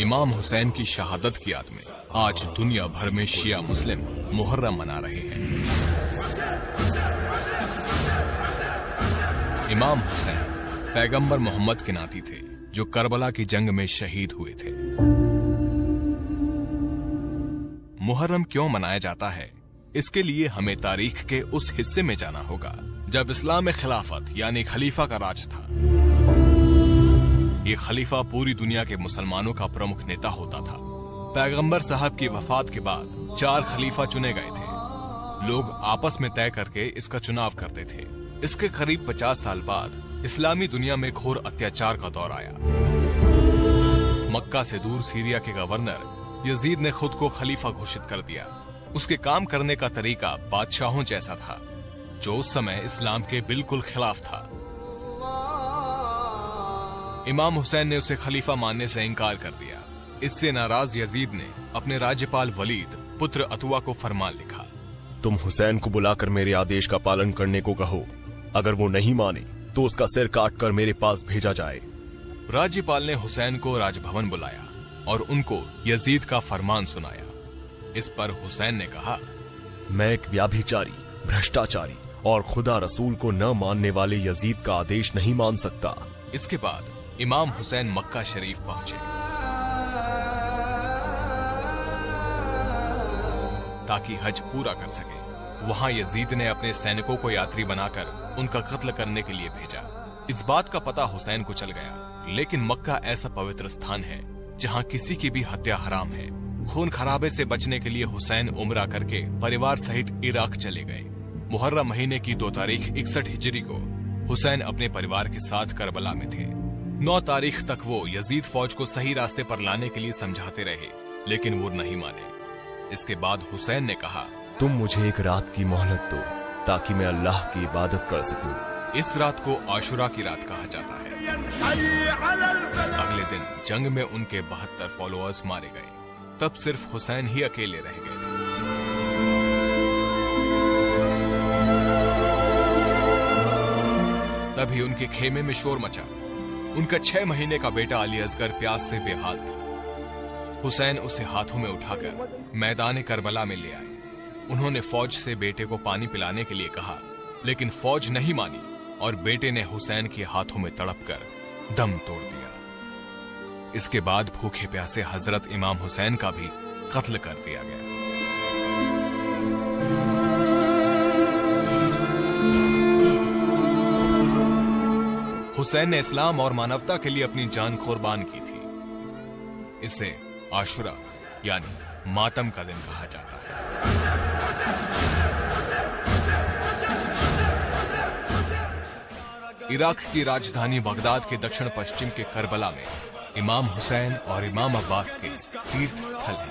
इमाम हुसैन की शहादत की याद में आज दुनिया भर में शिया मुस्लिम मुहर्रम मना रहे हैं। इमाम हुसैन पैगंबर मोहम्मद के नाती थे जो करबला की जंग में शहीद हुए थे। मुहर्रम क्यों मनाया जाता है, इसके लिए हमें तारीख के उस हिस्से में जाना होगा जब इस्लाम में खिलाफत यानी खलीफा का राज था। ये खलीफा पूरी दुनिया के मुसलमानों का प्रमुख नेता होता था। पैगंबर साहब की वफात के बाद 4 खलीफा चुने गए थे। लोग आपस में तय करके इसका चुनाव करते थे। इसके करीब 50 साल बाद इस्लामी दुनिया में घोर अत्याचार का दौर आया। मक्का से दूर सीरिया के गवर्नर यजीद ने खुद को खलीफा घोषित कर दिया। उसके काम करने का तरीका बादशाहों जैसा था, जो उस समय इस्लाम के बिल्कुल खिलाफ था। इमाम हुसैन ने उसे खलीफा मानने से इनकार कर दिया। इससे नाराज यजीद ने अपने राज्यपाल वलीद पुत्र अतुआ को फरमान लिखा, तुम हुसैन को बुलाकर मेरे आदेश का पालन करने को कहो। अगर वो नहीं माने तो उसका सिर काटकर मेरे पास भेजा जाए। राज्यपाल ने हुसैन को राजभवन बुलाया और उनको यजीद का फरमान सुनाया। इस पर हुसैन ने कहा, मैं एक व्याभिचारी, भ्रष्टाचारी और खुदा रसूल को न मानने वाले यजीद का आदेश नहीं मान सकता। इसके बाद इमाम हुसैन मक्का शरीफ पहुंचे ताकि हज पूरा कर सके। वहां यजीद ने अपने सैनिकों को यात्री बनाकर उनका कत्ल करने के लिए भेजा। इस बात का पता हुसैन को चल गया, लेकिन मक्का ऐसा पवित्र स्थान है जहां किसी की भी हत्या हराम है। खून खराबे से बचने के लिए हुसैन उम्रा करके परिवार सहित इराक चले गए। मुहर्रम महीने की 2 तारीख 61 हिजरी को हुसैन अपने परिवार के साथ करबला में थे। 9 तारीख तक वो यजीद फौज को सही रास्ते पर लाने के लिए समझाते रहे, लेकिन वो नहीं माने। इसके बाद हुसैन ने कहा, तुम मुझे एक रात की मोहलत दो ताकि मैं अल्लाह की इबादत कर सकूं। इस रात को आशुरा की रात कहा जाता है। अगले दिन जंग में उनके 72 फॉलोअर्स मारे गए। तब सिर्फ हुसैन ही अकेले रह गए थे। तभी उनके खेमे में शोर मचा। उनका 6 महीने का बेटा अली असगर प्यास से बेहाल था। हुसैन उसे हाथों में उठाकर मैदान करबला में ले आए। उन्होंने फौज से बेटे को पानी पिलाने के लिए कहा, लेकिन फौज नहीं मानी और बेटे ने हुसैन के हाथों में तड़पकर दम तोड़ दिया। इसके बाद भूखे प्यासे हजरत इमाम हुसैन का भी कत्ल कर दिया गया। हुसैन ने इस्लाम और मानवता के लिए अपनी जान कुर्बान की थी। इसे आशुरा यानी मातम का दिन कहा जाता है। इराक की राजधानी बगदाद के दक्षिण पश्चिम के करबला में इमाम हुसैन और इमाम अब्बास के तीर्थ स्थल है।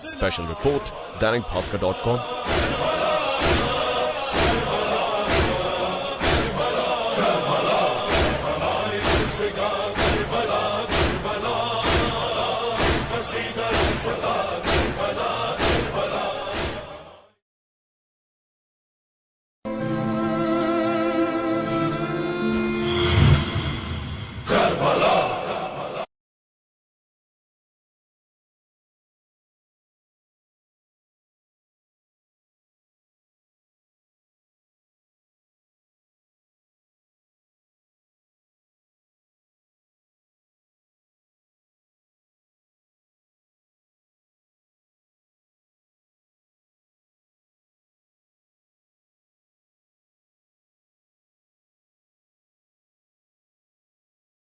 स्पेशल रिपोर्ट दैनिक भास्कर.com।